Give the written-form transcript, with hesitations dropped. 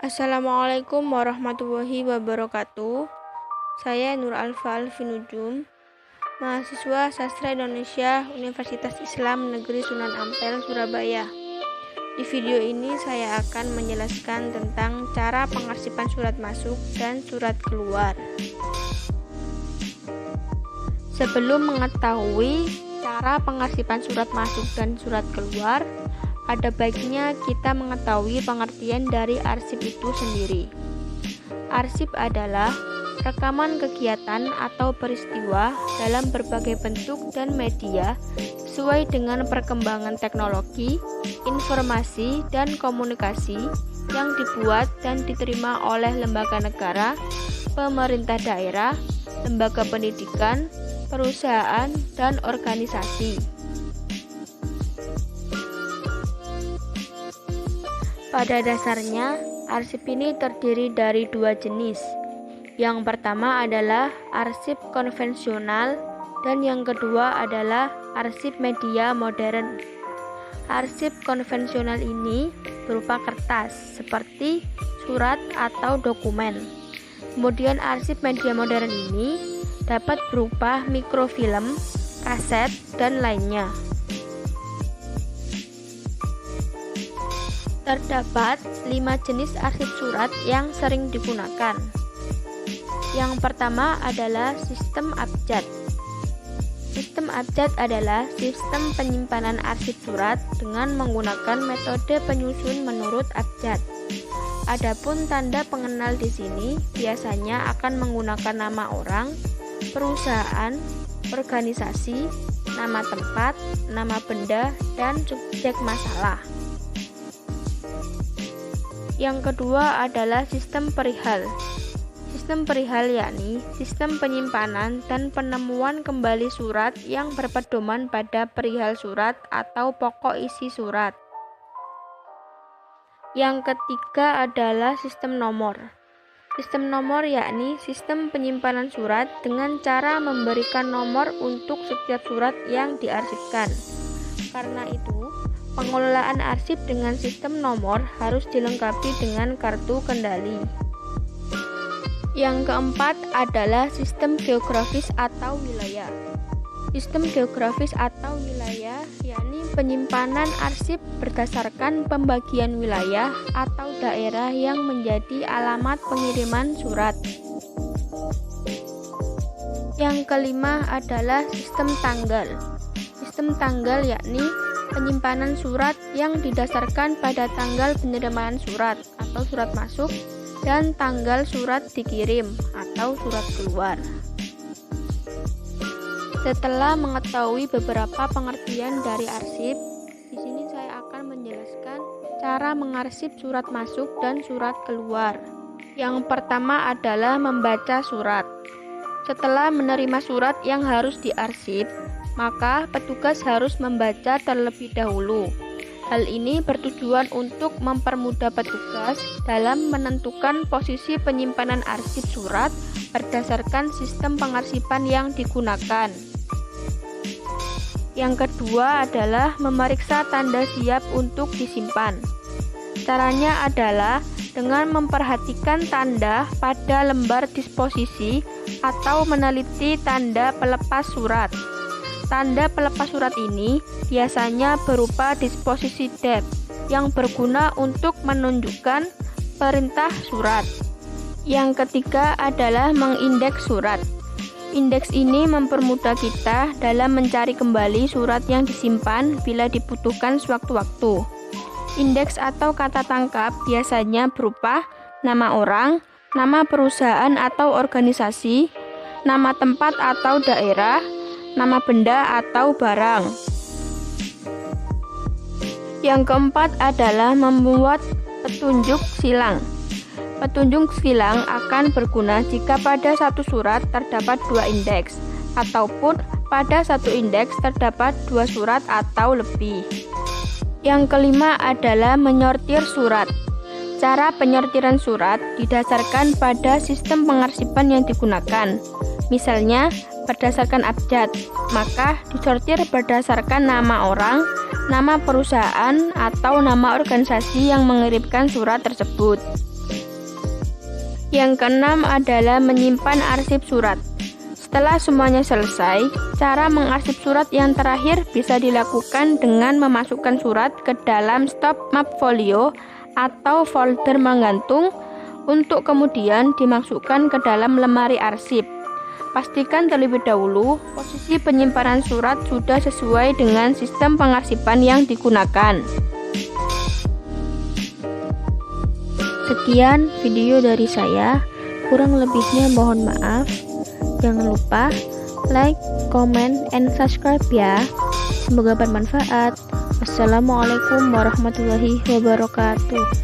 Assalamualaikum warahmatullahi wabarakatuh. Saya Nur Alfa Alfinujum, mahasiswa Sastra Indonesia Universitas Islam Negeri Sunan Ampel, Surabaya. Di video ini saya akan menjelaskan tentang cara pengarsipan surat masuk dan surat keluar. Sebelum mengetahui cara pengarsipan surat masuk dan surat keluar, ada baiknya kita mengetahui pengertian dari arsip itu sendiri. Arsip adalah rekaman kegiatan atau peristiwa dalam berbagai bentuk dan media sesuai dengan perkembangan teknologi, informasi, dan komunikasi yang dibuat dan diterima oleh lembaga negara, pemerintah daerah, lembaga pendidikan, perusahaan, dan organisasi. Pada dasarnya, arsip ini terdiri dari dua jenis. Yang pertama adalah arsip konvensional dan yang kedua adalah arsip media modern. Arsip konvensional ini berupa kertas seperti surat atau dokumen. Kemudian arsip media modern ini dapat berupa mikrofilm, kaset, dan lainnya. Terdapat 5 jenis arsip surat yang sering digunakan. Yang pertama adalah sistem abjad. Sistem abjad adalah sistem penyimpanan arsip surat dengan menggunakan metode penyusun menurut abjad. Adapun tanda pengenal di sini biasanya akan menggunakan nama orang, perusahaan, organisasi, nama tempat, nama benda, dan subjek masalah. Yang kedua adalah sistem perihal. Sistem perihal yakni sistem penyimpanan dan penemuan kembali surat yang berpedoman pada perihal surat atau pokok isi surat. Yang ketiga adalah sistem nomor. Sistem nomor yakni sistem penyimpanan surat dengan cara memberikan nomor untuk setiap surat yang diarsipkan. Karena itu, pengelolaan arsip dengan sistem nomor harus dilengkapi dengan kartu kendali. Yang keempat adalah sistem geografis atau wilayah. Sistem geografis atau wilayah yakni penyimpanan arsip berdasarkan pembagian wilayah atau daerah yang menjadi alamat pengiriman surat. Yang kelima adalah sistem tanggal. Sistem tanggal yakni penyimpanan surat yang didasarkan pada tanggal penerimaan surat atau surat masuk dan tanggal surat dikirim atau surat keluar. Setelah mengetahui beberapa pengertian dari arsip, di sini saya akan menjelaskan cara mengarsip surat masuk dan surat keluar. Yang pertama adalah membaca surat. Setelah menerima surat yang harus diarsip, maka petugas harus membaca terlebih dahulu. Hal ini bertujuan untuk mempermudah petugas dalam menentukan posisi penyimpanan arsip surat berdasarkan sistem pengarsipan yang digunakan. Yang kedua adalah memeriksa tanda siap untuk disimpan. Caranya adalah dengan memperhatikan tanda pada lembar disposisi atau meneliti tanda pelepas surat. Tanda pelepas surat ini biasanya berupa disposisi depth yang berguna untuk menunjukkan perintah surat. Yang ketiga adalah mengindeks surat. Indeks ini mempermudah kita dalam mencari kembali surat yang disimpan bila dibutuhkan sewaktu-waktu. Indeks atau kata tangkap biasanya berupa nama orang, nama perusahaan atau organisasi, nama tempat atau daerah, nama benda atau barang. Yang keempat adalah membuat petunjuk silang. Petunjuk silang akan berguna jika pada satu surat terdapat 2 indeks, ataupun pada satu indeks terdapat 2 surat atau lebih. Yang kelima adalah menyortir surat. Cara penyortiran surat didasarkan pada sistem pengarsipan yang digunakan. Misalnya, berdasarkan abjad, maka disortir berdasarkan nama orang, nama perusahaan atau nama organisasi yang mengirimkan surat tersebut. Yang keenam adalah menyimpan arsip surat. Setelah semuanya selesai, cara mengarsip surat yang terakhir bisa dilakukan dengan memasukkan surat ke dalam stop map folio atau folder menggantung untuk kemudian dimasukkan ke dalam lemari arsip. Pastikan terlebih dahulu posisi penyimpanan surat sudah sesuai dengan sistem pengarsipan yang digunakan. Sekian video dari saya, kurang lebihnya mohon maaf. Jangan lupa like, comment, and subscribe ya. Semoga bermanfaat. Wassalamualaikum warahmatullahi wabarakatuh.